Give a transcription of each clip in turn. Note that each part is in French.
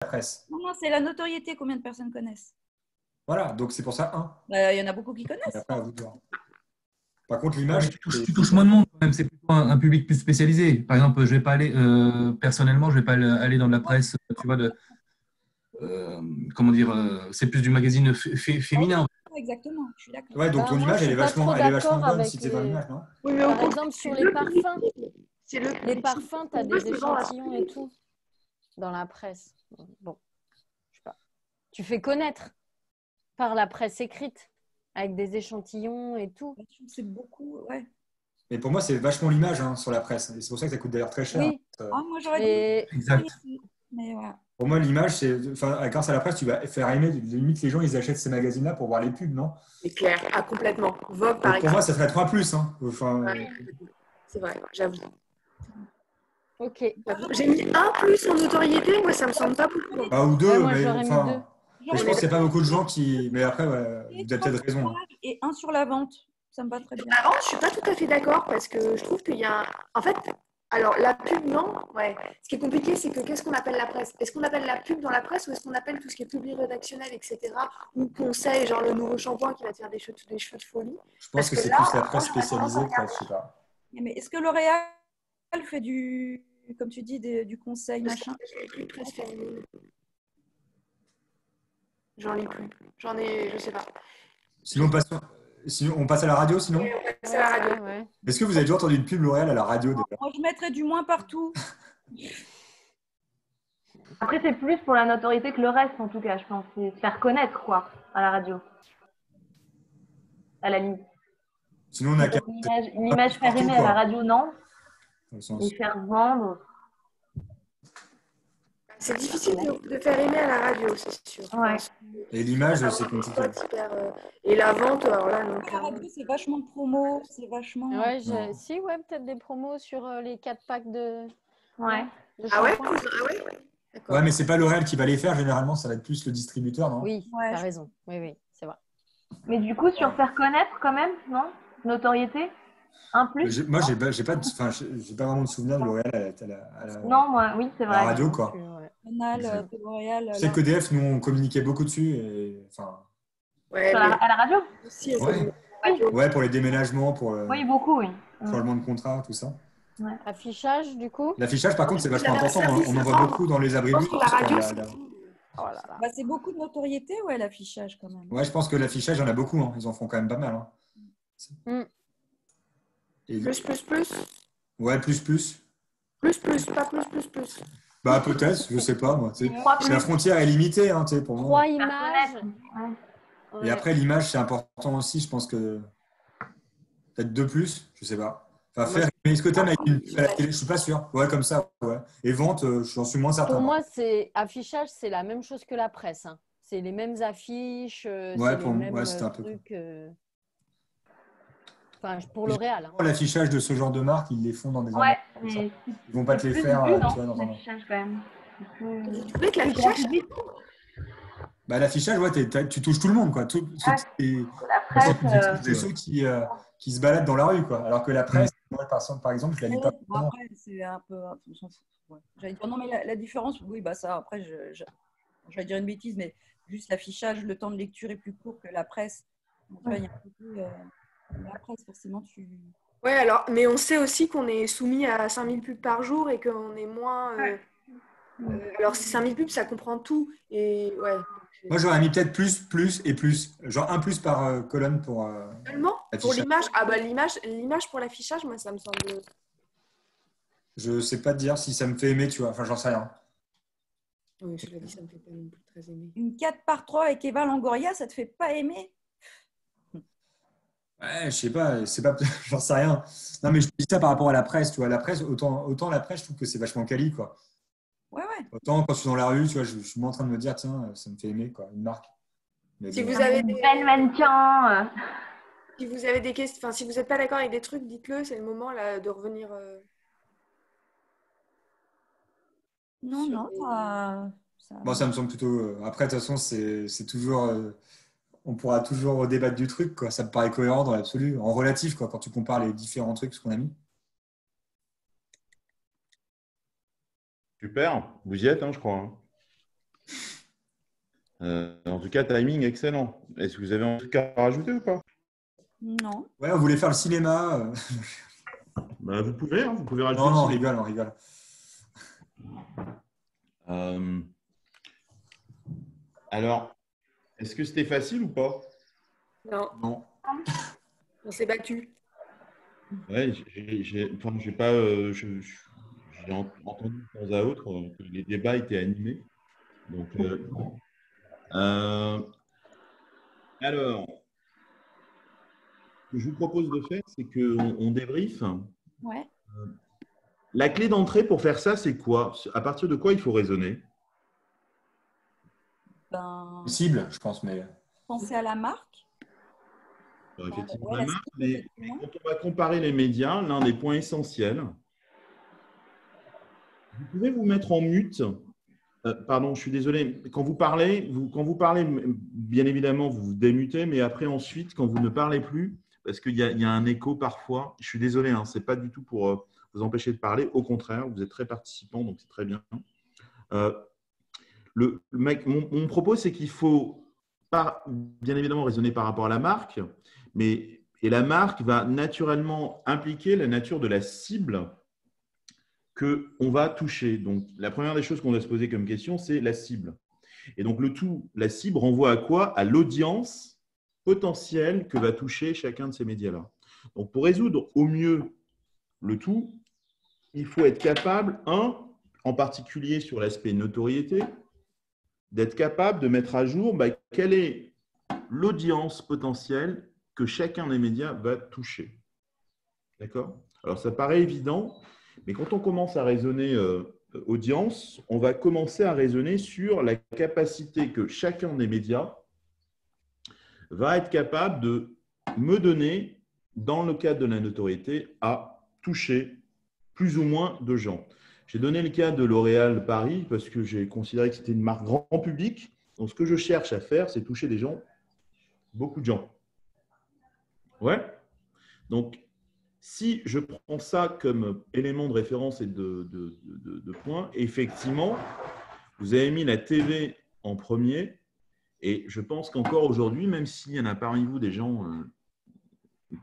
la presse. Non, c'est la notoriété, combien de personnes connaissent. Voilà, donc c'est pour ça un. Il y en a beaucoup qui Et connaissent. après, à vous de voir. Par contre, Ouais, l'image, tu touches moins de monde quand même, c'est plutôt un public plus spécialisé. Par exemple, je vais pas aller, personnellement, je vais pas aller dans de la presse, tu vois, comment dire, c'est plus du magazine féminin. Exactement, je suis d'accord. ouais, donc ton Moi, je image, suis pas trop elle est vachement d'accord bonne si avec tu es dans les… l'image, non? Oui, mais au Par contraire, exemple, sur c'est les le parfums. public. C'est le Les public. parfums, tu as des échantillons et tout dans la presse. Bon, je sais pas. Tu fais connaître par la presse écrite avec des échantillons et tout. C'est beaucoup, ouais. Mais pour moi, c'est vachement l'image sur la presse. Et c'est pour ça que ça coûte d'ailleurs très cher. Oui. Moi, j'aurais Et… Exact. mais voilà. Pour moi, l'image, c'est. Enfin, grâce à la presse, tu vas faire aimer. Limite, les gens, ils achètent ces magazines-là pour voir les pubs, non? C'est clair. Ah, complètement. Vogue, par Donc, pour moi, ça ferait 3 plus. Enfin, Ouais. C'est vrai, j'avoue. Ok. J'ai mis un plus en notoriété, moi ça me semble pas beaucoup. ou deux, Ouais, moi, mais j'aurais mis enfin. deux. Mais je pense qu'il n'y a pas beaucoup de gens qui. Mais après, ouais, vous avez peut-être raison. Et un sur la vente, ça me va très bien. Avant, je suis pas tout à fait d'accord parce que je trouve qu'il y a en fait, alors la pub, non. Ouais. Ce qui est compliqué, c'est que qu'est-ce qu'on appelle la presse? Est-ce qu'on appelle la pub dans la presse ou est-ce qu'on appelle tout ce qui est public rédactionnel, etc. ou conseil, genre le nouveau shampoing qui va te faire des cheveux de folie? Je pense que c'est plus la presse spécialisée, peut-être, je sais pas. Mais est-ce que L'Oréal fait comme tu dis, du conseil, machin? Plus de presse féminine. J'en ai plus. J'en ai, je sais pas. Sinon, on passe à la radio, sinon? C'est la radio. Ouais. Est-ce que vous avez déjà entendu une pub L'Oréal à la radio déjà? Moi, je mettrais du moins partout. Après, c'est plus pour la notoriété que le reste, en tout cas, je pense. C'est se faire connaître, quoi, à la radio. À la limite. Sinon, on a qu'à. Une image faire aimer à la radio, non. Dans le sens. Et faire vendre. C'est difficile de faire aimer à la radio, c'est sûr. Ouais. Et l'image, c'est compliqué. Et la vente, alors là, non. La radio, c'est vachement de promo, c'est vachement. Ouais, si, ouais, peut-être des promos sur les 4 packs de. Ouais. de Ah ouais, shampoing. D'accord. Ouais, mais c'est pas L'Oréal qui va les faire. Généralement, ça va être plus le distributeur, non? Oui, Ouais, t'as raison. Oui, c'est vrai. Mais du coup, sur faire connaître, quand même, non? Notoriété? Un plus? Moi, j'ai pas vraiment de souvenir de L'Oréal à la Non, moi, oui, c'est vrai. radio, quoi. Canal, L'Oréal. Je sais qu'EDF, nous, on communiquait beaucoup dessus. Et, enfin, Ouais, À la radio? aussi, ouais, pour les déménagements, pour le Oui, beaucoup, oui. changement de contrat, tout ça. Ouais. Affichage, du coup. L'affichage, par contre, c'est vachement important. On en voit beaucoup dans les abris. Je pense que la radio, Oh là là. C'est beaucoup de notoriété, ouais, l'affichage quand même. Ouais, je pense que l'affichage, il y en a beaucoup. Ils en font quand même pas mal. Et... Plus. Ouais, plus. Pas plus. Bah, peut-être, je sais pas, moi. La frontière est limitée, pour moi. 3 images. Et Ouais. après, l'image, c'est important aussi. Je pense que peut-être 2 plus, je sais pas. Enfin, faire. Mais est-ce que tu aimes avec une pub à la télé? Je suis pas sûr. Ouais, comme ça, ouais. Et vente, j'en suis moins certain. Pour moi, affichage, c'est la même chose que la presse. C'est les mêmes affiches, c'est les mêmes c'était un peu trucs. Enfin, pour L'Oréal. L'affichage de ce genre de marque, ils les font dans des Ouais, endroits comme ça. mais Ils vont pas te les faire, tu vois, dans un. l'affichage, quand même. Vous trouvez que l'affichage, Bah, l'affichage, ouais, tu touches tout le monde, quoi. La presse, C'est ceux qui se baladent dans la rue, quoi. Alors que la presse, moi, par exemple, je la lis pas. Bon, après, c'est un peu. On s'en fout. Ouais. J'allais dire, non, mais la différence, oui, ça, après, j'allais dire une bêtise, mais juste l'affichage, le temps de lecture est plus court que la presse. Donc, il y a un côté. La presse, forcément, ouais, alors, mais on sait aussi qu'on est soumis à 5000 pubs par jour et qu'on est moins. Alors, 5000 pubs, ça comprend tout. Et ouais. Moi, j'aurais mis peut-être plus et plus. Genre un plus par colonne pour. Seulement pour l'image. Ah, bah, l'image pour l'affichage, moi, ça me semble. Je sais pas te dire si ça me fait aimer, tu vois. Enfin, j'en sais rien. Oui, je l'ai dit, ça me fait pas non plus très aimer. Une 4x3 avec Eva Longoria, ça te fait pas aimer? Ouais, je sais pas, j'en sais rien. Non, mais je dis ça par rapport à la presse, tu vois. La presse, autant la presse, je trouve que c'est vachement quali, quoi. Ouais. Autant quand je suis dans la rue, tu vois, je suis moins en train de me dire, tiens, ça me fait aimer, quoi, une marque. Mais Si bon. vous avez des belle mannequin. Si vous avez des questions, enfin, si vous n'êtes pas d'accord avec des trucs, dites-le, c'est le moment là de revenir. Non, Bon, ça me semble plutôt. Après, de toute façon, c'est toujours. On pourra toujours débattre du truc, quoi. Ça me paraît cohérent dans l'absolu, en relatif, quoi, quand tu compares les différents trucs, ce qu'on a mis. Super, vous y êtes, je crois. En tout cas, timing excellent. Est-ce que vous avez un truc à rajouter ou pas? Non. Ouais, on voulait faire le cinéma. Bah, vous pouvez rajouter Non, non, on le cinéma. rigole, on rigole. Alors, est-ce que c'était facile ou pas? Non, Non. on s'est battu. Ouais, j'ai pas, j'ai entendu de temps à autre que les débats étaient animés. Donc, alors, ce que je vous propose de faire, c'est qu'on débriefe. Ouais. La clé d'entrée pour faire ça, c'est quoi? À partir de quoi il faut raisonner? Ben, Cible, je pense, mais. penser à la marque. Alors, effectivement, Ouais, la la marque, cible, mais effectivement. quand on va comparer les médias, l'un des points essentiels, vous pouvez vous mettre en mute. Pardon, je suis désolé. Quand vous parlez, bien évidemment, vous vous démutez, mais après, ensuite, quand vous ne parlez plus, parce qu'il y a un écho parfois, je suis désolé, ce n'est pas du tout pour vous empêcher de parler. Au contraire, vous êtes très participant, donc c'est très bien. Mon propos, c'est qu'il faut bien évidemment raisonner par rapport à la marque, et la marque va naturellement impliquer la nature de la cible qu'on va toucher. Donc, la première des choses qu'on doit se poser comme question, c'est la cible. Et donc, la cible renvoie à quoi? À l'audience potentielle que va toucher chacun de ces médias-là. Donc, pour résoudre au mieux le tout, il faut être capable, en particulier sur l'aspect notoriété, d'être capable de mettre à jour quelle est l'audience potentielle que chacun des médias va toucher. D'accord? Alors, ça paraît évident, mais quand on commence à raisonner audience, on va commencer à raisonner sur la capacité que chacun des médias va être capable de me donner, dans le cadre de la notoriété, à toucher plus ou moins de gens. J'ai donné le cas de L'Oréal Paris parce que j'ai considéré que c'était une marque grand public. Donc, ce que je cherche à faire, c'est toucher des gens, beaucoup de gens. Ouais. Donc, si je prends ça comme élément de référence et de point, effectivement, vous avez mis la TV en premier. Et je pense qu'encore aujourd'hui, même s'il y en a parmi vous des gens,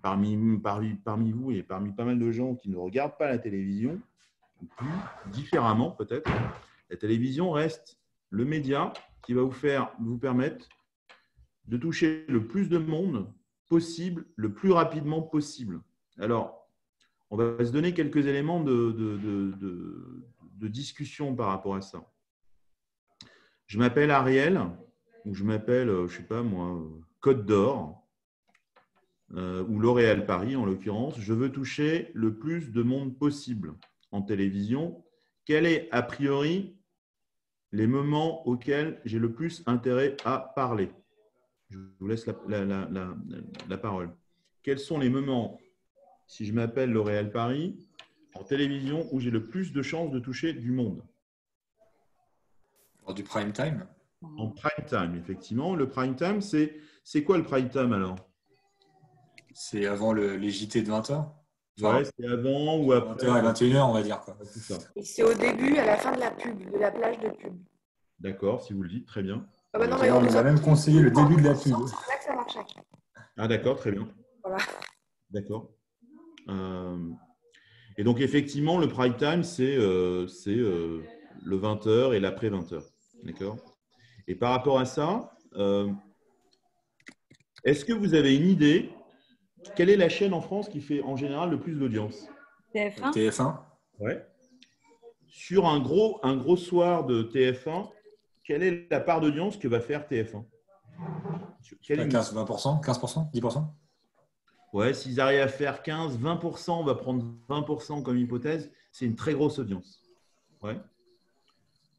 parmi vous et parmi pas mal de gens qui ne regardent pas la télévision, plus différemment peut-être, la télévision reste le média qui va vous permettre de toucher le plus de monde possible, le plus rapidement possible. Alors, on va se donner quelques éléments de discussion par rapport à ça. Je m'appelle Ariel, ou je m'appelle, je ne sais pas moi, Côte d'Or, ou L'Oréal Paris en l'occurrence. Je veux toucher le plus de monde possible en télévision. Quel est, a priori, les moments auxquels j'ai le plus intérêt à parler? Je vous laisse la parole. Quels sont les moments, si je m'appelle L'Oréal Paris, en télévision, où j'ai le plus de chances de toucher du monde? Du prime time. En prime time, effectivement. Le prime time, c'est quoi le prime time alors? C'est avant les JT de 20h. Ouais, c'est avant ou après. 20h et 21h, on va dire. Quoi. C'est ça. Et c'est au début, à la fin de la pub, de la plage de pub. D'accord, si vous le dites, très bien. Ah bah non, mais on nous a même conseillé le début de la pub. C'est là que ça marchait. Ah d'accord, très bien. Voilà. D'accord. Et donc, effectivement, le prime time, c'est le 20h et l'après 20h. D'accord. Et par rapport à ça, est-ce que vous avez une idée, quelle est la chaîne en France qui fait en général le plus d'audience? TF1. TF1. Ouais. Sur un gros soir de TF1, quelle est la part d'audience que va faire TF1? 15, 20%, 15%, 10%? Ouais, s'ils arrivent à faire 15, 20%, on va prendre 20% comme hypothèse, c'est une très grosse audience. Ouais.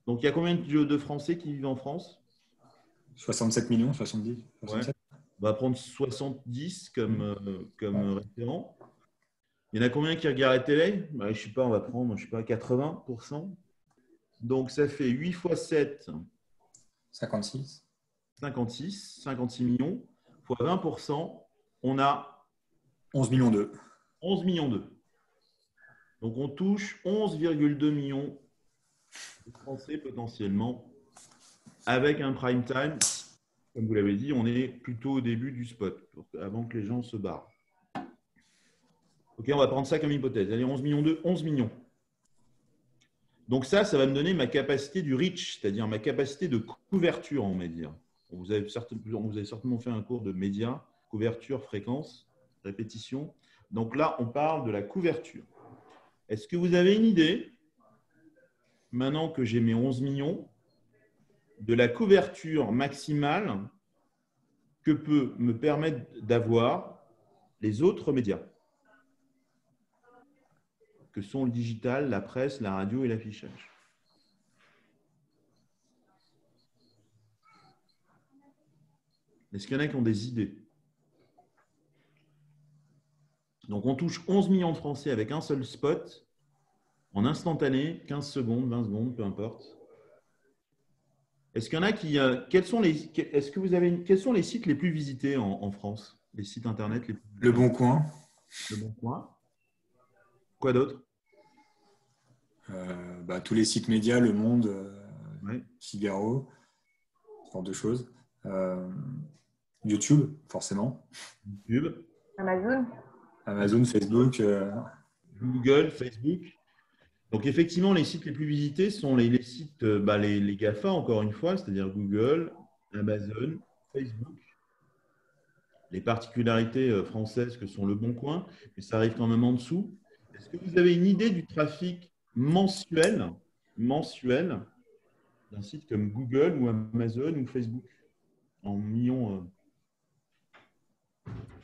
Donc, il y a combien de Français qui vivent en France? 67 millions, 70. 67. Ouais. On va prendre 70 comme référent. Il y en a combien qui regardent la télé? Je ne sais pas, on va prendre 80%. Donc, ça fait 8 fois 7. 56. 56 millions. Fois 20%, on a 11 millions d'eux. 11 millions d'eux. Donc, on touche 11,2 millions de Français potentiellement avec un prime time, comme vous l'avez dit, on est plutôt au début du spot, avant que les gens se barrent. Ok, on va prendre ça comme hypothèse. Allez, 11 millions 11 millions. Donc ça va me donner ma capacité du reach, c'est-à-dire ma capacité de couverture en médias. Vous avez certainement fait un cours de médias, couverture, fréquence, répétition. Donc là, on parle de la couverture. Est-ce que vous avez une idée, maintenant que j'ai mes 11 millions, de la couverture maximale que peut me permettre d'avoir les autres médias, que sont le digital, la presse, la radio et l'affichage? Est-ce qu'il y en a qui ont des idées? Donc, on touche 11 millions de Français avec un seul spot, en instantané, 15 secondes, 20 secondes, peu importe. Est-ce qu'il y en a qui… quels sont les sites les plus visités en France? Les sites Internet les plus visités? Le Bon Coin. Le Bon Coin. Quoi d'autre? Tous les sites médias, Le Monde, Ouais. Figaro, ce genre de choses. YouTube, forcément. YouTube, Amazon. Facebook. Google, Facebook. Donc, effectivement, les sites les plus visités sont les sites, les GAFA, encore une fois, c'est-à-dire Google, Amazon, Facebook. Les particularités françaises que sont Le Bon Coin, mais ça arrive quand même en dessous. Est-ce que vous avez une idée du trafic mensuel d'un site comme Google ou Amazon ou Facebook en millions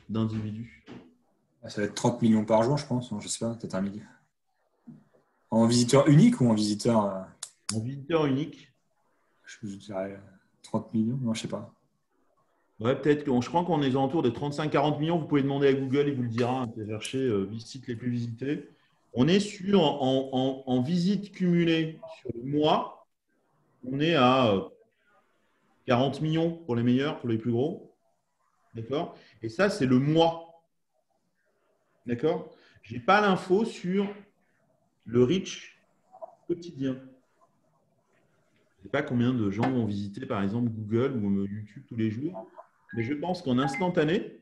d'individus? Ça va être 30 millions par jour, je pense. Je ne sais pas, peut-être 1 million. En visiteur unique ou en visiteur… En visiteur unique. Je dirais 30 millions, non, je ne sais pas. Ouais, peut-être je crois qu'on est aux alentours de 35-40 millions. Vous pouvez demander à Google, il vous le dira, chercher sites les plus visités. On est sur, en visite cumulée sur le mois, on est à 40 millions pour les meilleurs, pour les plus gros. D'accord? Et ça, c'est le mois. D'accord? Je n'ai pas l'info sur le reach quotidien. Je ne sais pas combien de gens ont visité, par exemple, Google ou YouTube tous les jours. Mais je pense qu'en instantané,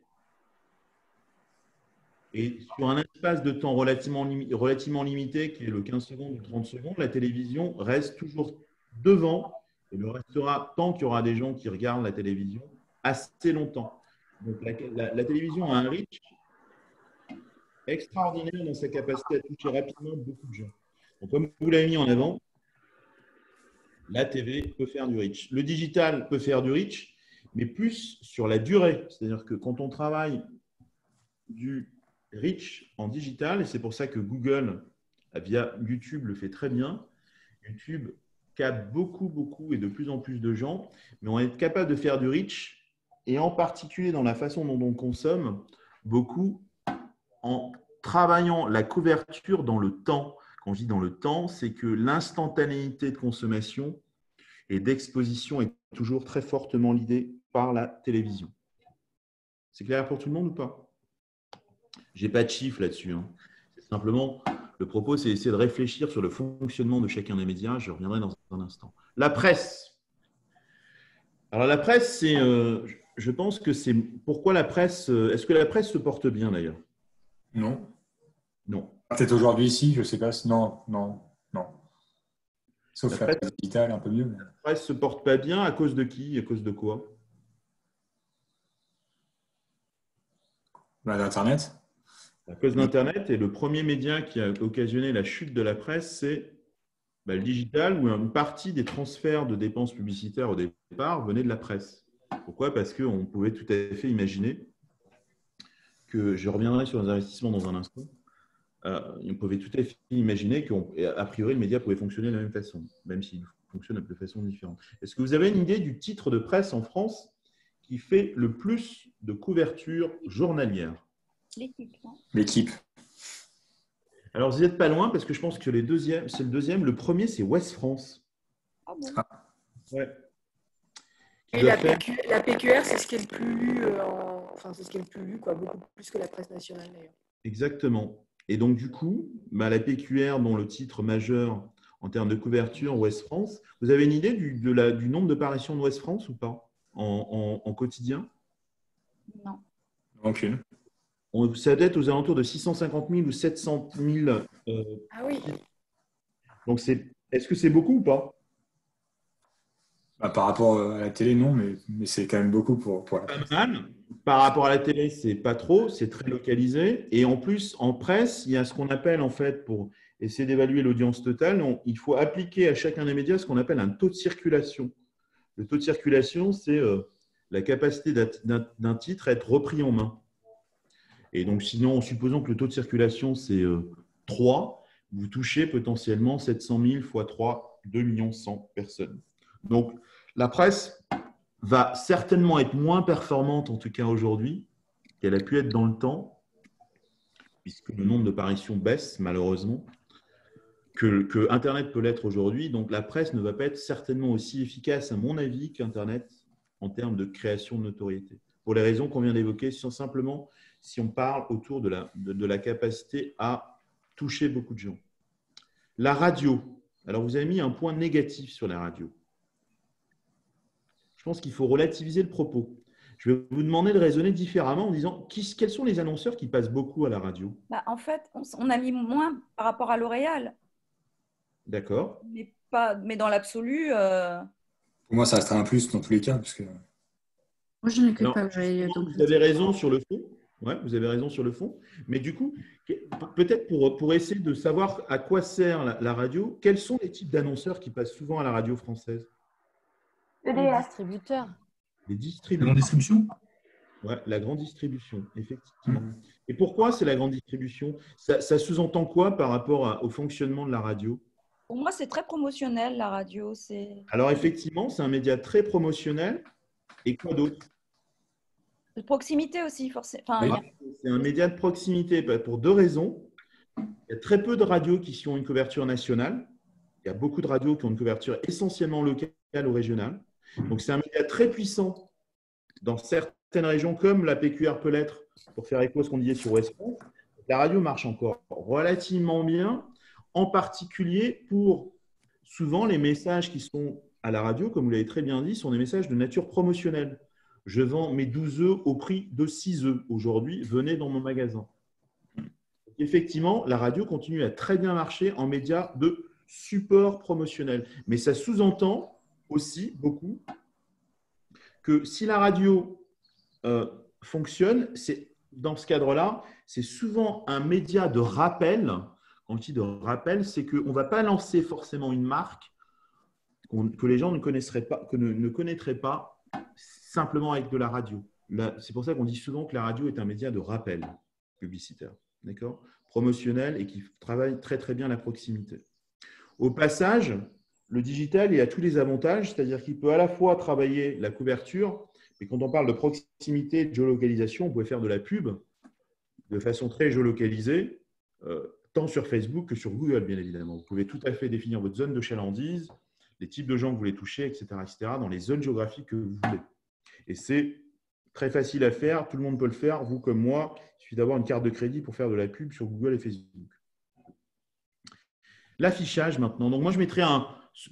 et sur un espace de temps relativement limité, qui est le 15 secondes ou 30 secondes, la télévision reste toujours devant et le restera tant qu'il y aura des gens qui regardent la télévision assez longtemps. Donc, la télévision a un reach extraordinaire dans sa capacité à toucher rapidement beaucoup de gens. Donc, comme vous l'avez mis en avant, la TV peut faire du reach. Le digital peut faire du reach, mais plus sur la durée. C'est-à-dire que quand on travaille du reach en digital, et c'est pour ça que Google, via YouTube, le fait très bien, YouTube capte beaucoup et de plus en plus de gens, mais on est capable de faire du reach, et en particulier dans la façon dont on consomme, beaucoup en travaillant la couverture dans le temps. Quand je dis dans le temps, c'est que l'instantanéité de consommation et d'exposition est toujours très fortement liée par la télévision. C'est clair pour tout le monde ou pas? Je n'ai pas de chiffres là-dessus. C'est simplement, le propos, c'est essayer de réfléchir sur le fonctionnement de chacun des médias. Je reviendrai dans un instant. La presse. Alors, la presse, c'est, je pense que c'est… Pourquoi la presse… Est-ce que la presse se porte bien d'ailleurs? Non. Non. Peut-être aujourd'hui ici, je ne sais pas. Non. Sauf La la presse digitale, un peu mieux. Mais… La presse ne se porte pas bien à cause de qui? À cause de quoi? D'Internet. À cause d'Internet, et le premier média qui a occasionné la chute de la presse, c'est le digital, où une partie des transferts de dépenses publicitaires au départ venaient de la presse. Pourquoi? Parce qu'on pouvait tout à fait imaginer que, je reviendrai sur les investissements dans un instant, on pouvait tout à fait imaginer qu'a priori le média pouvait fonctionner de la même façon, même s'il fonctionne de façon différente. Est-ce que vous avez une idée du titre de presse en France qui fait le plus de couverture journalière? L'équipe. Alors, vous n'êtes pas loin parce que je pense que c'est le deuxième. Le premier, c'est Ouest France. Ah bon? Ouais. Et la PQR, c'est ce qui est le plus lu, c'est ce qui est le plus lu, beaucoup plus que la presse nationale d'ailleurs. Exactement. Et donc, du coup, la PQR, dont le titre majeur en termes de couverture Ouest France. Vous avez une idée du nombre de parutions d'Ouest France ou pas en quotidien? Non. Aucune. Ça doit être aux alentours de 650 000 ou 700 000. Ah oui. Donc, est-ce que c'est beaucoup ou pas? Bah, par rapport à la télé, non, mais c'est quand même beaucoup pour la presse. Pas mal. Par rapport à la télé, c'est pas trop, c'est très localisé. Et en plus, en presse, il y a ce qu'on appelle, en fait, pour essayer d'évaluer l'audience totale, il faut appliquer à chacun des médias ce qu'on appelle un taux de circulation. Le taux de circulation, c'est la capacité d'un titre à être repris en main. Et donc, sinon, supposons que le taux de circulation, c'est 3, vous touchez potentiellement 700 000 fois 3, 2 100 000 personnes. Donc, la presse va certainement être moins performante, en tout cas aujourd'hui, qu'elle a pu être dans le temps, puisque le nombre de parutions baisse, malheureusement, que Internet peut l'être aujourd'hui. Donc, la presse ne va pas être certainement aussi efficace, à mon avis, qu'Internet en termes de création de notoriété. Pour les raisons qu'on vient d'évoquer, simplement si on parle autour de la capacité à toucher beaucoup de gens. La radio. Alors, vous avez mis un point négatif sur la radio. Je pense qu'il faut relativiser le propos. Je vais vous demander de raisonner différemment en disant quels sont les annonceurs qui passent beaucoup à la radio? Bah, en fait, on a mis moins par rapport à L'Oréal. D'accord. Mais dans l'absolu. Pour moi, ça restera un plus dans tous les cas. Parce que... Moi, je n'écoute Non, pas. vous avez raison sur le fond. Ouais, vous avez raison sur le fond. Mais du coup, peut-être pour essayer de savoir à quoi sert la radio, quels sont les types d'annonceurs qui passent souvent à la radio française? Les distributeurs. Les La distributeurs. grande distribution? Ouais, la grande distribution, effectivement. Et pourquoi c'est la grande distribution? Ça sous-entend quoi par rapport au fonctionnement de la radio? Pour moi, c'est très promotionnel, la radio. Alors, effectivement, c'est un média très promotionnel. Et quoi d'autre? De proximité aussi, forcément. C'est un média de proximité pour deux raisons. Il y a très peu de radios qui ont une couverture nationale. Il y a beaucoup de radios qui ont une couverture essentiellement locale ou régionale. Donc, c'est un média très puissant dans certaines régions, comme la PQR peut l'être, pour faire écho à ce qu'on disait sur Ouest France. La radio marche encore relativement bien, en particulier pour souvent les messages qui sont à la radio, comme vous l'avez très bien dit, sont des messages de nature promotionnelle. Je vends mes 12 œufs au prix de 6 œufs aujourd'hui, venez dans mon magasin. Effectivement, la radio continue à très bien marcher en médias de support promotionnel. Mais ça sous-entend aussi beaucoup que si la radio fonctionne, dans ce cadre-là, c'est souvent un média de rappel. Quand on dit de rappel, c'est qu'on ne va pas lancer forcément une marque que les gens ne connaîtraient pas simplement avec de la radio. C'est pour ça qu'on dit souvent que la radio est un média de rappel publicitaire, d'accord, promotionnel et qui travaille très très bien la proximité. Au passage, le digital, il a tous les avantages, c'est-à-dire qu'il peut à la fois travailler la couverture, mais quand on parle de proximité, de géolocalisation, on peut faire de la pub de façon très géolocalisée, tant sur Facebook que sur Google, bien évidemment. Vous pouvez tout à fait définir votre zone de chalandise, les types de gens que vous voulez toucher, etc., dans les zones géographiques que vous voulez. Et c'est très facile à faire, tout le monde peut le faire, vous comme moi, il suffit d'avoir une carte de crédit pour faire de la pub sur Google et Facebook. L'affichage maintenant. Donc moi, je mettrais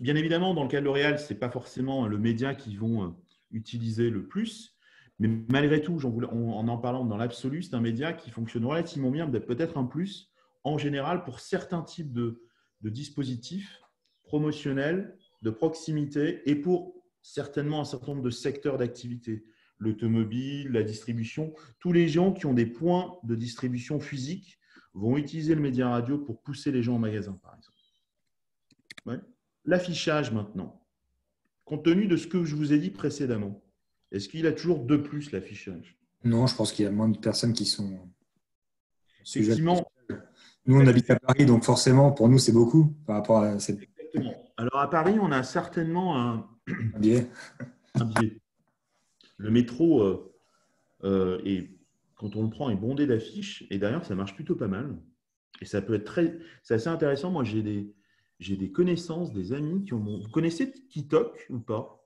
bien évidemment, dans le cas de L'Oréal, ce n'est pas forcément le média qu'ils vont utiliser le plus, mais malgré tout, en parlant dans l'absolu, c'est un média qui fonctionne relativement bien, peut-être un plus, en général, pour certains types de dispositifs promotionnels, de proximité, et pour certainement un certain nombre de secteurs d'activité. L'automobile, la distribution, tous les gens qui ont des points de distribution physique vont utiliser le média radio pour pousser les gens au magasin, par exemple. Ouais. L'affichage maintenant. Compte tenu de ce que je vous ai dit précédemment, est-ce qu'il a toujours de plus l'affichage? Non, je pense qu'il y a moins de personnes qui sont… Effectivement. Nous, on habite à Paris, donc forcément, pour nous, c'est beaucoup par rapport à cette… Exactement. Alors, à Paris, on a certainement un biais. Le métro, quand on le prend, est bondé d'affiches. Et d'ailleurs, ça marche plutôt pas mal. Et ça peut être c'est assez intéressant. Moi, j'ai des connaissances, des amis qui ont… Vous connaissez TikTok ou pas?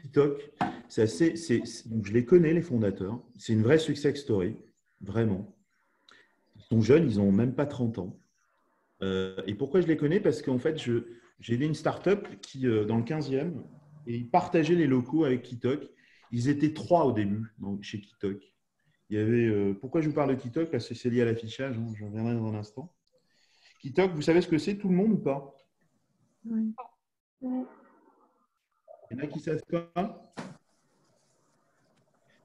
TikTok, donc je les connais, les fondateurs. C'est une vraie success story, vraiment. Ils sont jeunes, ils n'ont même pas 30 ans. Et pourquoi je les connais? Parce qu'en fait, j'ai aidé une start-up qui, dans le 15e, et ils partageaient les locaux avec Kitok. Ils étaient 3 au début chez Kitok. Il y avait, pourquoi je vous parle de Kitok? Parce que c'est lié à l'affichage, hein, j'en reviendrai dans un instant. Kitok, vous savez ce que c'est, tout le monde ou pas? Oui. Il y en a qui ne savent pas.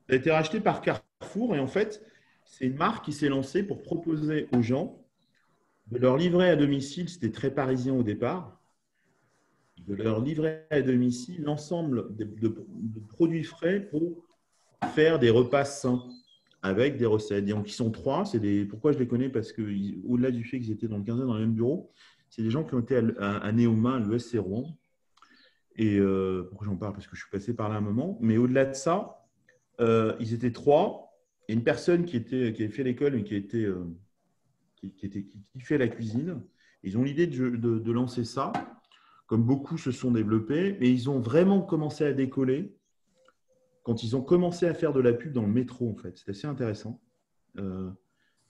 Ça a été racheté par Carrefour et en fait, c'est une marque qui s'est lancée pour proposer aux gens de leur livrer à domicile, c'était très parisien au départ, de leur livrer à domicile l'ensemble de produits frais pour faire des repas sains avec des recettes. Donc, ils sont 3. Pourquoi je les connais? Parce qu'au-delà du fait qu'ils étaient dans le 15e, dans le même bureau, c'est des gens qui ont été à Néoma, à l'ESC Rouen. Et pourquoi j'en parle? Parce que je suis passé par là un moment. Mais au-delà de ça, ils étaient 3. Et une personne qui avait fait l'école, mais qui fait la cuisine. Ils ont l'idée de lancer ça, comme beaucoup se sont développés, mais ils ont vraiment commencé à décoller quand ils ont commencé à faire de la pub dans le métro, en fait. C'est assez intéressant.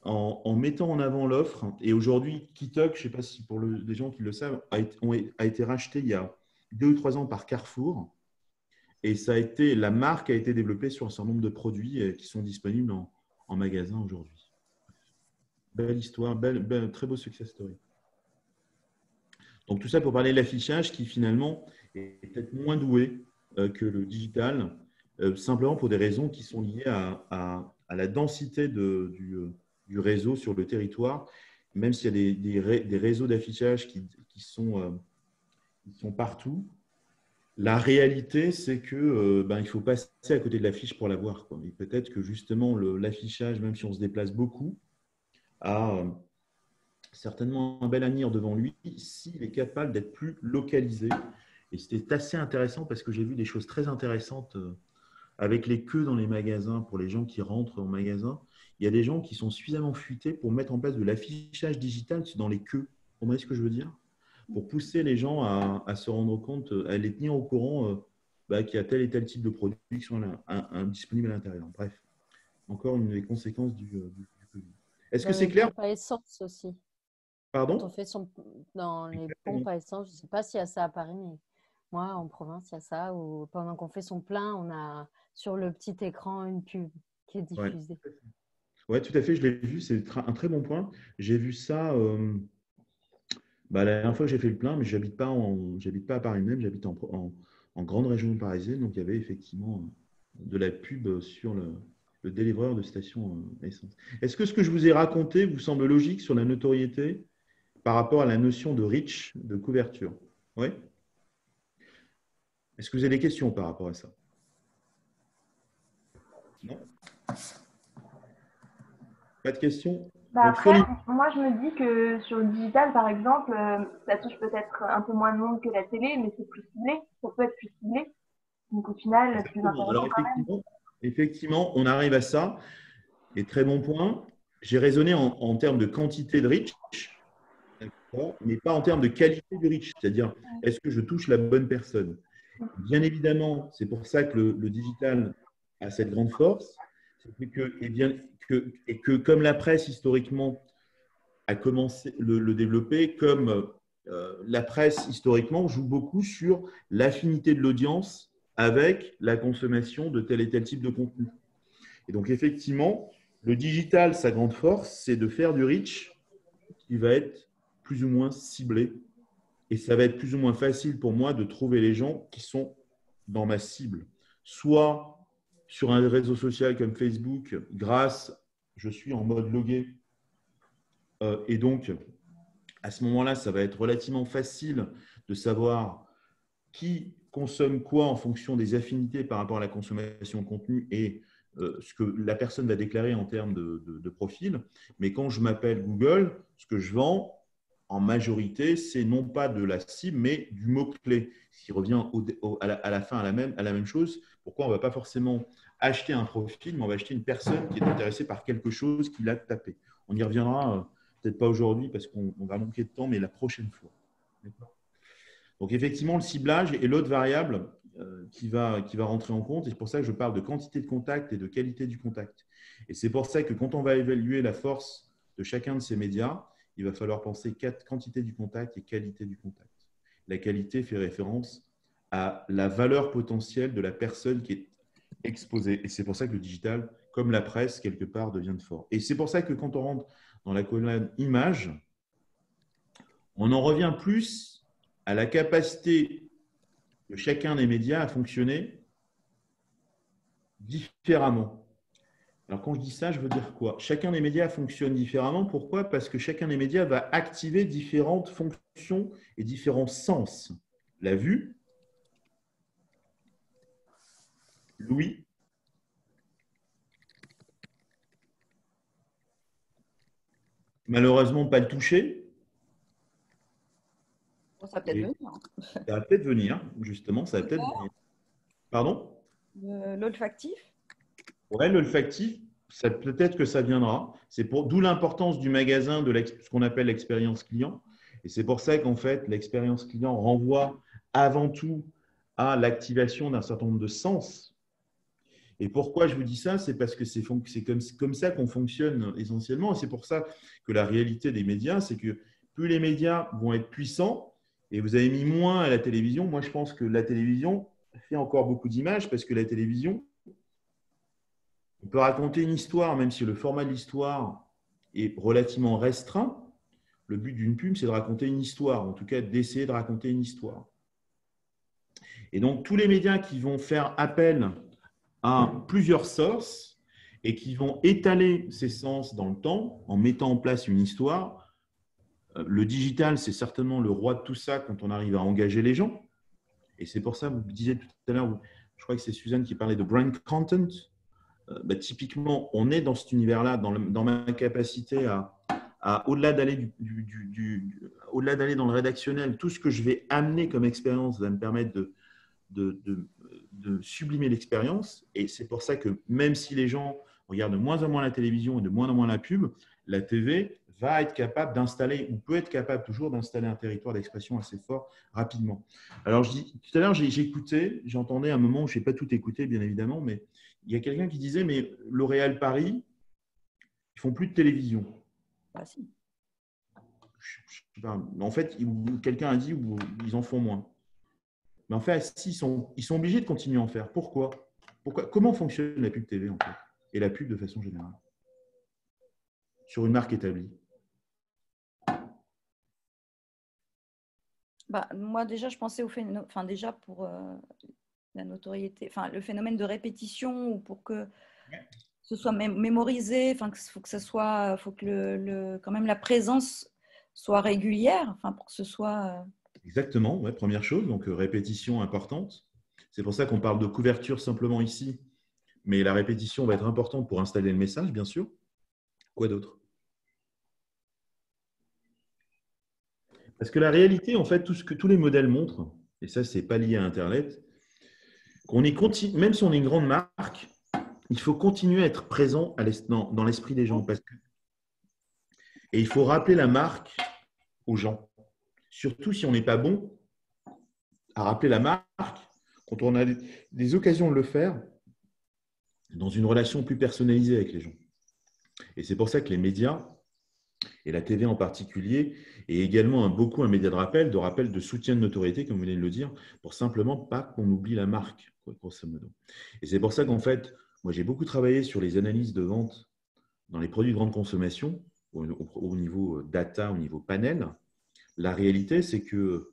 En mettant en avant l'offre. Et aujourd'hui, Kitok, je ne sais pas si pour les gens qui le savent, a été racheté il y a 2 ou 3 ans par Carrefour. Et la marque a été développée sur un certain nombre de produits qui sont disponibles en magasin aujourd'hui. Belle histoire, très beau success story. Donc tout ça pour parler de l'affichage qui finalement est peut-être moins doué que le digital, simplement pour des raisons qui sont liées à la densité du réseau sur le territoire, même s'il y a des réseaux d'affichage qui sont partout. La réalité, c'est que il faut passer à côté de l'affiche pour la voir, quoi. Et peut-être que justement l'affichage, même si on se déplace beaucoup, a certainement un bel avenir devant lui s'il est capable d'être plus localisé. Et c'était assez intéressant parce que j'ai vu des choses très intéressantes avec les queues dans les magasins pour les gens qui rentrent en magasin. Il y a des gens qui sont suffisamment futés pour mettre en place de l'affichage digital dans les queues. Vous comprenez ce que je veux dire? Pour pousser les gens à se rendre compte, à les tenir au courant qu'il y a tel et tel type de produits qui sont disponibles à l'intérieur. Bref, encore une des conséquences du Covid. Est-ce que c'est clair? Pompe à essence aussi. Pardon? Quand on fait dans les pompes à essence, je ne sais pas s'il y a ça à Paris, mais moi, en province, il y a ça. Où pendant qu'on fait son plein, on a sur le petit écran une pub qui est diffusée. Oui, tout à fait, je l'ai vu. C'est un très bon point. J'ai vu ça la dernière fois que j'ai fait le plein, mais je n'habite pas à Paris même, j'habite en grande région parisienne. Donc, il y avait effectivement de la pub sur le délivreur de station essence. Est-ce que ce que je vous ai raconté vous semble logique sur la notoriété par rapport à la notion de reach, de couverture? Oui. Est-ce que vous avez des questions par rapport à ça? Non? Pas de questions? Après, moi, je me dis que sur le digital, par exemple, ça touche peut-être un peu moins de monde que la télé, mais c'est plus ciblé. Ça peut être plus ciblé. Donc, au final, c'est plus intéressant. Alors, effectivement, on arrive à ça. Et très bon point. J'ai raisonné en termes de quantité de reach, mais pas en termes de qualité de reach. C'est-à-dire, est-ce que je touche la bonne personne? Bien évidemment, c'est pour ça que le digital a cette grande force. C'est que comme la presse, historiquement, a commencé le développer, comme la presse, historiquement, joue beaucoup sur l'affinité de l'audience avec la consommation de tel et tel type de contenu. Et donc, effectivement, le digital, sa grande force, c'est de faire du reach qui va être plus ou moins ciblé. Et ça va être plus ou moins facile pour moi de trouver les gens qui sont dans ma cible. Soit sur un réseau social comme Facebook, je suis en mode logué. Et donc, à ce moment-là, ça va être relativement facile de savoir qui consomme quoi en fonction des affinités par rapport à la consommation de contenu et ce que la personne va déclarer en termes de profil. Mais quand je m'appelle Google, ce que je vends, en majorité, c'est non pas de la cible, mais du mot-clé, ce qui revient à la fin à la même chose. Pourquoi on ne va pas forcément acheter un profil, mais on va acheter une personne qui est intéressée par quelque chose qu'il a tapé. On y reviendra, peut-être pas aujourd'hui parce qu'on va manquer de temps, mais la prochaine fois. Donc, effectivement, le ciblage est l'autre variable qui va rentrer en compte. Et c'est pour ça que je parle de quantité de contact et de qualité du contact. Et c'est pour ça que quand on va évaluer la force de chacun de ces médias, il va falloir penser quantité du contact et qualité du contact. La qualité fait référence à la valeur potentielle de la personne qui est exposée. Et c'est pour ça que le digital, comme la presse, quelque part, devient fort. Et c'est pour ça que quand on rentre dans la colonne images, on en revient plus à la capacité de chacun des médias à fonctionner différemment. Alors, quand je dis ça, je veux dire quoi? Chacun des médias fonctionne différemment. Pourquoi? Parce que chacun des médias va activer différentes fonctions et différents sens. La vue, l'ouïe, malheureusement pas le toucher. Bon, ça va peut-être venir. Ça va peut-être venir, justement. Ça va peut-être venir. Pardon? L'olfactif? Ouais, l'olfactif, peut-être que ça viendra. D'où l'importance du magasin, de ce qu'on appelle l'expérience client. Et c'est pour ça qu'en fait, l'expérience client renvoie avant tout à l'activation d'un certain nombre de sens. Et pourquoi je vous dis ça? C'est parce que c'est comme ça qu'on fonctionne essentiellement. Et c'est pour ça que la réalité des médias, c'est que plus les médias vont être puissants, et vous avez mis moins à la télévision. Moi, je pense que la télévision fait encore beaucoup d'images parce que la télévision, on peut raconter une histoire, même si le format de l'histoire est relativement restreint. Le but d'une pub, c'est de raconter une histoire, en tout cas d'essayer de raconter une histoire. Et donc, tous les médias qui vont faire appel à plusieurs sources et qui vont étaler ces sens dans le temps en mettant en place une histoire, le digital, c'est certainement le roi de tout ça quand on arrive à engager les gens. Et c'est pour ça, vous disiez tout à l'heure, je crois que c'est Suzanne qui parlait de brand content. Typiquement, on est dans cet univers-là, dans ma capacité à au-delà d'aller au-delà d'aller dans le rédactionnel, tout ce que je vais amener comme expérience va me permettre de sublimer l'expérience. Et c'est pour ça que même si les gens regardent de moins en moins la télévision et de moins en moins la pub, la TV va être capable d'installer, ou peut être capable toujours d'installer un territoire d'expression assez fort rapidement. Alors, tout à l'heure, j'ai écouté, j'entendais un moment où je n'ai pas tout écouté, bien évidemment, mais il y a quelqu'un qui disait, mais L'Oréal Paris, ils font plus de télévision. Ah, si. En fait, quelqu'un a dit ils en font moins. Mais en fait, si, ils sont obligés de continuer à en faire. Pourquoi? Comment fonctionne la pub TV en fait? Et la pub de façon générale sur une marque établie? Moi, déjà, je pensais au phénomène, enfin, déjà pour la notoriété, enfin, le phénomène de répétition ou pour que ce soit mémorisé, enfin, faut que quand même la présence soit régulière, enfin, pour que ce soit. Exactement, ouais, première chose, donc répétition importante. C'est pour ça qu'on parle de couverture simplement ici, mais la répétition va être importante pour installer le message, bien sûr. Quoi d'autre? Parce que la réalité, en fait, tout ce que tous les modèles montrent, et ça, ce n'est pas lié à Internet, même si on est une grande marque, il faut continuer à être présent dans l'esprit des gens. Et il faut rappeler la marque aux gens. Surtout si on n'est pas bon à rappeler la marque, quand on a des occasions de le faire, dans une relation plus personnalisée avec les gens. Et c'est pour ça que les médias, et la TV en particulier, est également beaucoup un média de rappel, de soutien de notoriété, comme vous venez de le dire, pour simplement pas qu'on oublie la marque, grosso modo. Et c'est pour ça qu'en fait, moi j'ai beaucoup travaillé sur les analyses de vente dans les produits de grande consommation, au niveau data, au niveau panel. La réalité, c'est que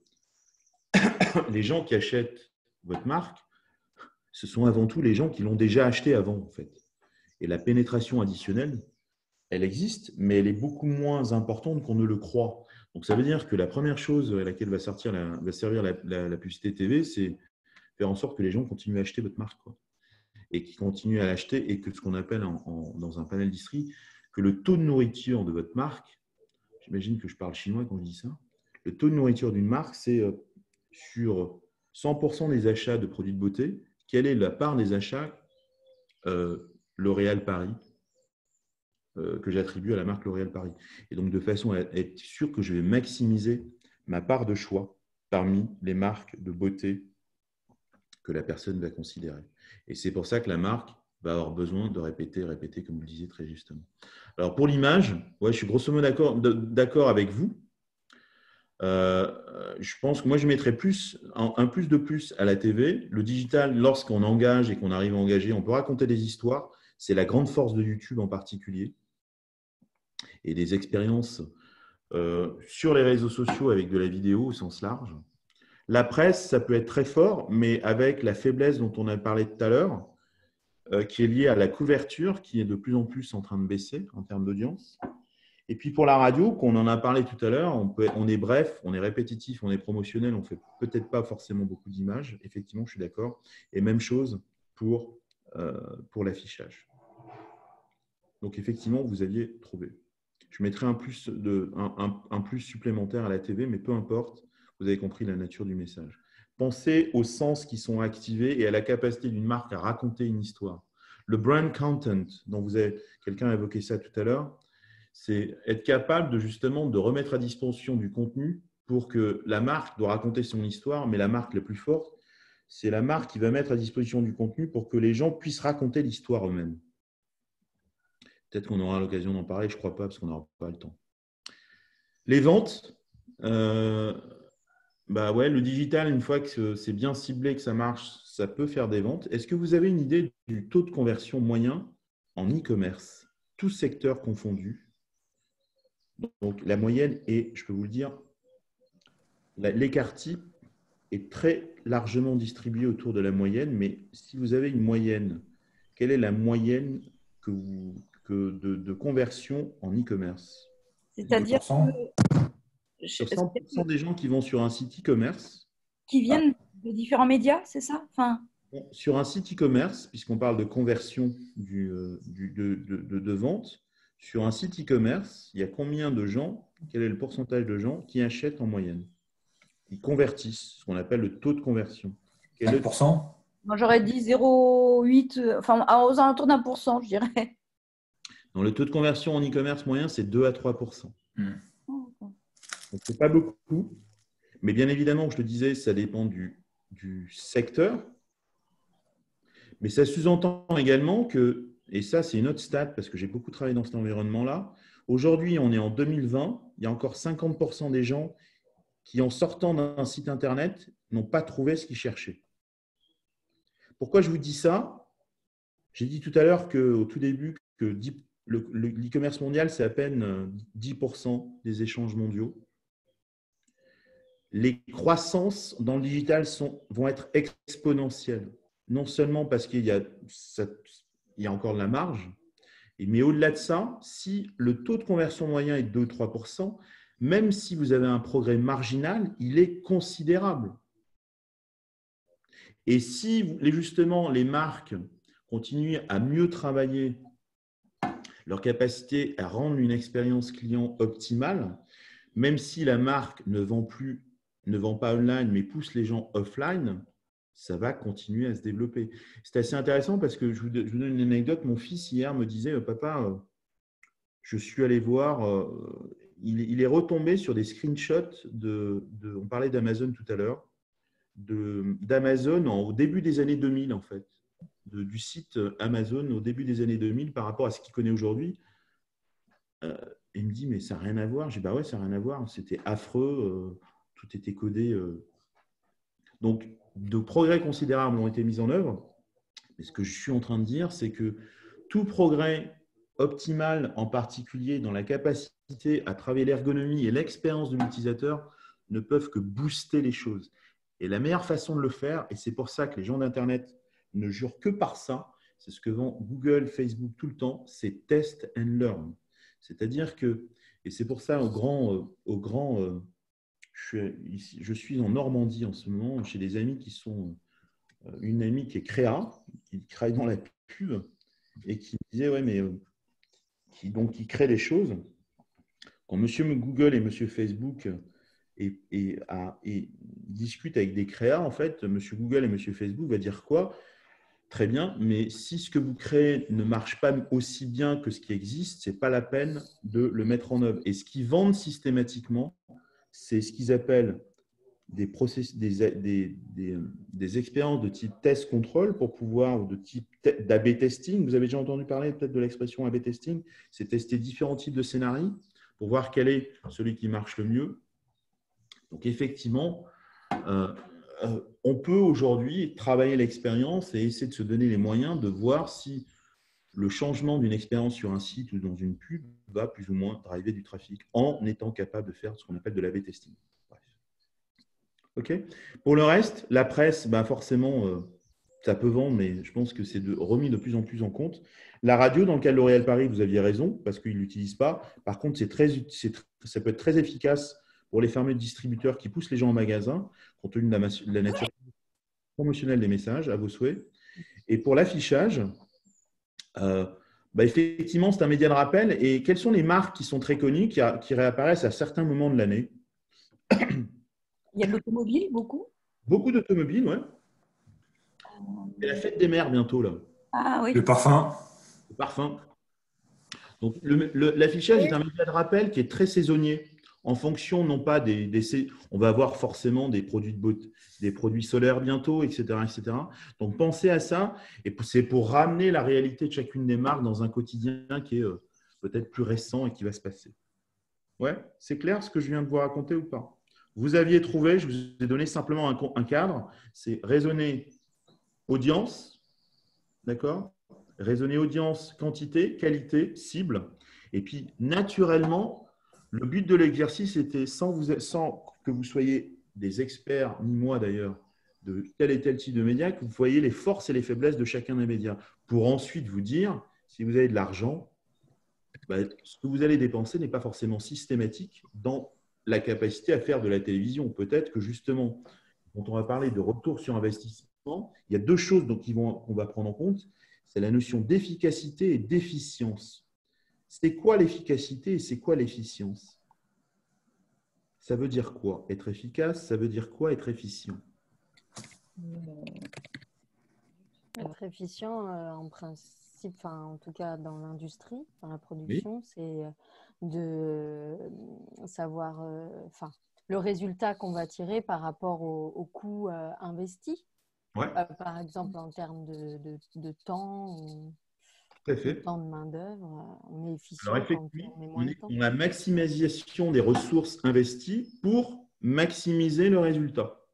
les gens qui achètent votre marque, ce sont avant tout les gens qui l'ont déjà acheté avant, en fait. Et la pénétration additionnelle, elle existe, mais elle est beaucoup moins importante qu'on ne le croit. Donc, ça veut dire que la première chose à laquelle va servir la publicité TV, c'est faire en sorte que les gens continuent à acheter votre marque, quoi. Et qu'ils continuent à l'acheter et que ce qu'on appelle dans un panel d'industrie, que le taux de nourriture de votre marque, j'imagine que je parle chinois quand je dis ça, le taux de nourriture d'une marque, c'est sur 100% des achats de produits de beauté, quelle est la part des achats L'Oréal Paris que j'attribue à la marque L'Oréal Paris. Et donc, de façon à être sûr que je vais maximiser ma part de choix parmi les marques de beauté que la personne va considérer. Et c'est pour ça que la marque va avoir besoin de répéter, répéter, comme vous le disiez très justement. Alors, pour l'image, ouais, je suis grosso modo d'accord avec vous. Je pense que moi, je mettrais un plus de plus à la TV. Le digital, lorsqu'on engage et qu'on arrive à engager, on peut raconter des histoires. C'est la grande force de YouTube en particulier. Et des expériences sur les réseaux sociaux avec de la vidéo au sens large. La presse, ça peut être très fort, mais avec la faiblesse dont on a parlé tout à l'heure, qui est liée à la couverture, qui est de plus en plus en train de baisser en termes d'audience. Et puis pour la radio, qu'on en a parlé tout à l'heure, on est bref, on est répétitif, on est promotionnel, on ne fait peut-être pas forcément beaucoup d'images. Effectivement, je suis d'accord. Et même chose pour l'affichage. Donc effectivement, vous aviez trouvé. Je mettrai un plus supplémentaire à la TV, mais peu importe, vous avez compris la nature du message. Pensez aux sens qui sont activés et à la capacité d'une marque à raconter une histoire. Le brand content, dont quelqu'un a évoqué ça tout à l'heure, c'est être capable de remettre à disposition du contenu pour que la marque doit raconter son histoire, mais la marque la plus forte, c'est la marque qui va mettre à disposition du contenu pour que les gens puissent raconter l'histoire eux-mêmes. Peut-être qu'on aura l'occasion d'en parler, je ne crois pas, parce qu'on n'aura pas le temps. Les ventes, le digital, une fois que c'est bien ciblé, que ça marche, ça peut faire des ventes. Est-ce que vous avez une idée du taux de conversion moyen en e-commerce, tous secteurs confondus? Donc, la moyenne est, je peux vous le dire, l'écart type est très largement distribué autour de la moyenne, mais si vous avez une moyenne, quelle est la moyenne de conversion en e-commerce? C'est-à-dire que sur 100% des gens qui vont sur un site e-commerce. Qui viennent de différents médias, c'est ça? Sur un site e-commerce, puisqu'on parle de conversion de vente, sur un site e-commerce, il y a combien de gens, quel est le pourcentage de gens qui achètent en moyenne? Ils convertissent, ce qu'on appelle le taux de conversion. 5%? Moi, j'aurais dit 0,8, aux alentours d'1%, je dirais. Dans le taux de conversion en e-commerce moyen, c'est 2 à 3%. Donc, ce n'est pas beaucoup. Mais bien évidemment, je le disais, ça dépend du secteur. Mais ça sous-entend également que, et ça c'est une autre stat parce que j'ai beaucoup travaillé dans cet environnement-là, aujourd'hui on est en 2020, il y a encore 50% des gens qui en sortant d'un site internet n'ont pas trouvé ce qu'ils cherchaient. Pourquoi je vous dis ça? J'ai dit tout à l'heure au tout début que l'e-commerce mondial c'est à peine 10% des échanges mondiaux. Les croissances dans le digital vont être exponentielles. Non seulement parce qu'il y a encore de la marge, mais au-delà de ça, si le taux de conversion moyen est de 2 ou 3%, même si vous avez un progrès marginal, il est considérable. Et si justement les marques continuent à mieux travailler leur capacité à rendre une expérience client optimale, même si la marque ne vend pas online, mais pousse les gens offline, ça va continuer à se développer. C'est assez intéressant parce que je vous donne une anecdote. Mon fils, hier, me disait « Papa, je suis allé voir… il est retombé sur des screenshots on parlait d'Amazon tout à l'heure, d'Amazon au début des années 2000, en fait, du site Amazon au début des années 2000 par rapport à ce qu'il connaît aujourd'hui. Il me dit « Mais ça n'a rien à voir. » J'ai dit « Bah ouais, ça n'a rien à voir. C'était affreux. Tout était codé. » Donc, de progrès considérables ont été mis en œuvre. Mais ce que je suis en train de dire, c'est que tout progrès optimal, en particulier dans la capacité à travailler l'ergonomie et l'expérience de l'utilisateur, ne peuvent que booster les choses. Et la meilleure façon de le faire, et c'est pour ça que les gens d'Internet ne jurent que par ça, c'est ce que vend Google, Facebook tout le temps, c'est test and learn. C'est-à-dire que, et c'est pour ça je suis en Normandie en ce moment, chez des amis qui sont… Une amie qui est créa, qui travaille dans la pub et qui me disait, ouais, mais qui crée des choses. Quand monsieur Google et monsieur Facebook discutent avec des créas, en fait, monsieur Google et monsieur Facebook va dire quoi? Très bien, mais si ce que vous créez ne marche pas aussi bien que ce qui existe, ce n'est pas la peine de le mettre en œuvre. Et ce qu'ils vendent systématiquement, c'est ce qu'ils appellent des expériences de type test contrôle pour pouvoir, ou de type d'A/B testing. Vous avez déjà entendu parler peut-être de l'expression A/B testing. C'est tester différents types de scénarios pour voir quel est celui qui marche le mieux. Donc effectivement, on peut aujourd'hui travailler l'expérience et essayer de se donner les moyens de voir si le changement d'une expérience sur un site ou dans une pub va plus ou moins driver du trafic en étant capable de faire ce qu'on appelle de l'A/B testing. Bref. OK. Pour le reste, la presse, forcément, ça peut vendre, mais je pense que c'est remis de plus en plus en compte. La radio, dans le cas de L'Oréal Paris, vous aviez raison, parce qu'ils ne l'utilisent pas. Par contre, ça peut être très efficace pour les fermiers de distributeurs qui poussent les gens en magasin, compte tenu de la nature promotionnelle des messages, à vos souhaits. Et pour l'affichage, effectivement, c'est un média de rappel. Et quelles sont les marques qui sont très connues, qui réapparaissent à certains moments de l'année? Il y a de l'automobile, beaucoup. Beaucoup d'automobiles, ouais. C'est la fête des mères bientôt, là. Ah oui. Le parfum. Le parfum. Donc, l'affichage est un média de rappel qui est très saisonnier. En fonction, non pas on va avoir forcément des produits de beauté, des produits solaires bientôt, etc., etc. Donc, pensez à ça. Et c'est pour ramener la réalité de chacune des marques dans un quotidien qui est peut-être plus récent et qui va se passer. Ouais, c'est clair ce que je viens de vous raconter ou pas? Vous aviez trouvé, je vous ai donné simplement un cadre, c'est raisonner audience, d'accord? Raisonner audience, quantité, qualité, cible. Et puis, naturellement, le but de l'exercice était, sans que vous soyez des experts, ni moi d'ailleurs, de tel et tel type de médias, que vous voyez les forces et les faiblesses de chacun des médias, pour ensuite vous dire, si vous avez de l'argent, ce que vous allez dépenser n'est pas forcément systématique dans la capacité à faire de la télévision. Peut-être que justement, quand on va parler de retour sur investissement, il y a deux choses qu'on va prendre en compte. C'est la notion d'efficacité et d'efficience. C'est quoi l'efficacité et c'est quoi l'efficience? Ça veut dire quoi? Être efficace, ça veut dire quoi être efficient? Être efficient, en principe, en tout cas dans l'industrie, dans la production, c'est de savoir le résultat qu'on va tirer par rapport au coût investi. Ouais. Par exemple, en termes de temps ou tout à fait. de temps de main-d'œuvre, on est efficient. Alors, effectivement, on est dans la maximisation des ressources investies pour maximiser le résultat.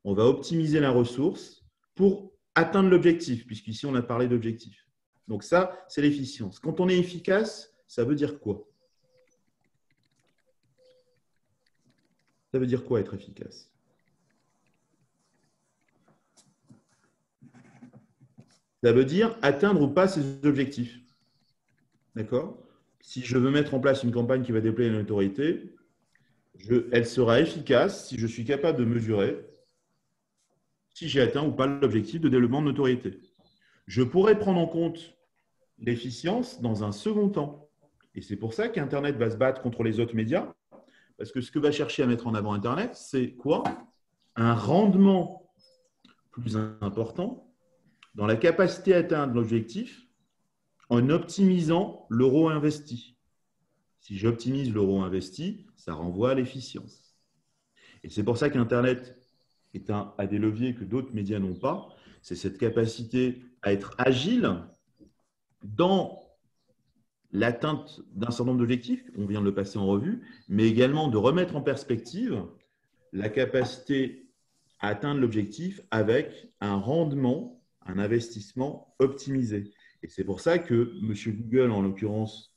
On va optimiser la ressource pour atteindre l'objectif, puisqu'ici, on a parlé d'objectif. Donc, ça, c'est l'efficience. Quand on est efficace, ça veut dire quoi? Ça veut dire quoi être efficace? Ça veut dire atteindre ou pas ses objectifs. D'accord? Si je veux mettre en place une campagne qui va déployer une autorité, elle sera efficace si je suis capable de mesurer si j'ai atteint ou pas l'objectif de développement de notoriété. Je pourrais prendre en compte l'efficience dans un second temps. Et c'est pour ça qu'Internet va se battre contre les autres médias, parce que ce que va chercher à mettre en avant Internet, c'est quoi? Un rendement plus important dans la capacité à atteindre l'objectif en optimisant l'euro investi. Si j'optimise l'euro investi, ça renvoie à l'efficience. Et c'est pour ça qu'Internet a des leviers que d'autres médias n'ont pas. C'est cette capacité à être agile dans l'atteinte d'un certain nombre d'objectifs, on vient de le passer en revue, mais également de remettre en perspective la capacité à atteindre l'objectif avec un rendement, un investissement optimisé. Et c'est pour ça que M. Google, en l'occurrence,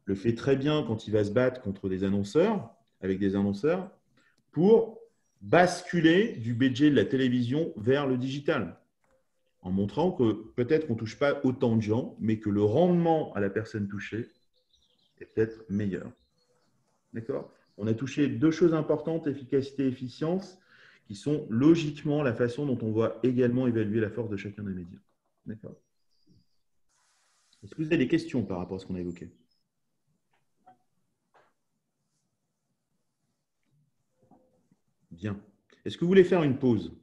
le fait très bien quand il va se battre contre des annonceurs, avec des annonceurs, pour basculer du budget de la télévision vers le digital, en montrant que peut-être qu'on ne touche pas autant de gens, mais que le rendement à la personne touchée est peut-être meilleur. D'accord? On a touché deux choses importantes, efficacité et efficience, qui sont logiquement la façon dont on va également évaluer la force de chacun des médias. D'accord? Est-ce que vous avez des questions par rapport à ce qu'on a évoqué? Bien. Est-ce que vous voulez faire une pause?